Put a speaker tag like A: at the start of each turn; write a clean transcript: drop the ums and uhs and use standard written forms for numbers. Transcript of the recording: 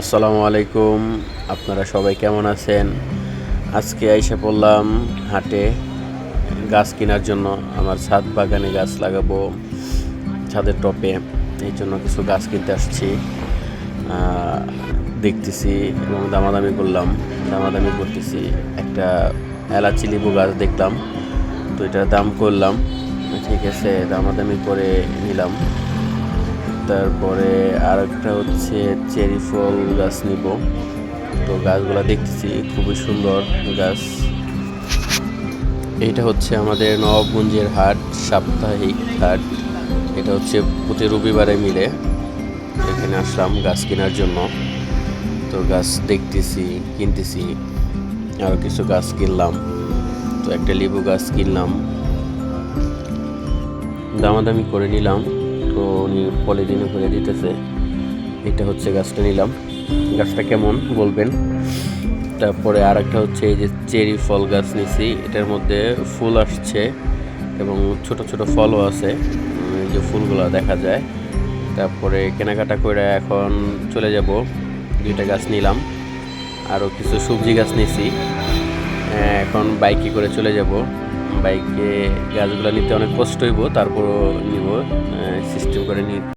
A: আসসালামু আলাইকুম। আপনারা সবাই কেমন আছেন? আজকে আইসা পড়লাম হাটে গাছ কেনার জন্য। আমার ছাদ বাগানে গাছ লাগাবো, ছাদের টবে। এই জন্য কিছু গাছ কিনতে আসছি। দেখতেছি এবং দামাদামি করতেছি। একটা এলাচি লেবু গাছ দেখলাম, তো এটার দাম করলাম। ঠিক আছে, দামাদামি করে নিলাম। তারপরে আর একটা হচ্ছে চেরি ফল গাছ নিব। তো গাছগুলো দেখতেছি খুবই সুন্দর গাছ। এইটা হচ্ছে আমাদের নবাবগঞ্জের হাট, সাপ্তাহিক হাট। এটা হচ্ছে প্রতি রবিবারে মিলে। এখানে আসলাম গাছ কেনার জন্য। তো গাছ দেখতেছি, কিনতেছি। আরও কিছু গাছ কিনলাম। তো একটা লেবু গাছ কিনলাম, দামাদামি করে নিলাম। তো উনি পলিথিনে করে দিতেছে। এটা হচ্ছে গাছটা নিলাম। গাছটা কেমন বলবেন। তারপরে আর একটা হচ্ছে এই যে চেরি ফল গাছ নিছি। এটার মধ্যে ফুল আসছে এবং ছোট ছোট ফলও আছে, যে ফুলগুলো দেখা যায়। তারপরে কেনাকাটা করে এখন চলে যাব। দুইটা গাছ নিলাম, আরও কিছু সবজি গাছ নিছি। এখন বাইকে করে চলে যাব। বাইকে গাছগুলো নিতে অনেক কষ্ট হইব, তারপরও নিব, সিস্টেম করে